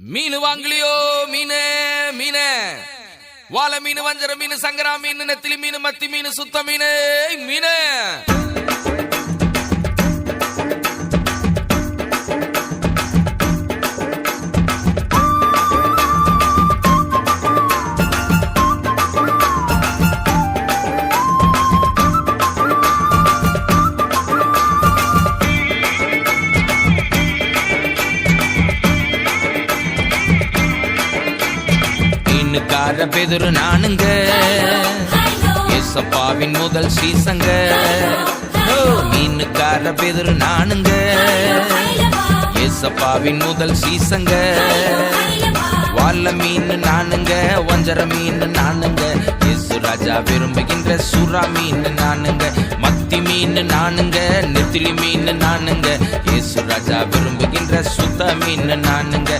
மீன் வாங்கலையோ மீனே மீனே வாழை மீன் வஞ்சர மீன் சங்கரா மீன் நெத்திலி மீன் மத்தி மீன் சுத்த மீன் மீனே மீனுக்கார பெதுரு நானுங்க ஏசப்பாவின் முதல் சீசங்க மீனுக்கார பெதுரு நானுங்க ஏசப்பாவின் முதல் சீசங்க வாழ மீன் நானுங்க வஞ்சர மீன் நானுங்க இயேசு ராஜா விரும்புகின்ற சுறா மீன் நானுங்க மத்தி மீன் நானுங்க நெத்திலி மீன் நானுங்க இயேசு ராஜா விரும்புகின்ற சுத்த மீன் நானுங்க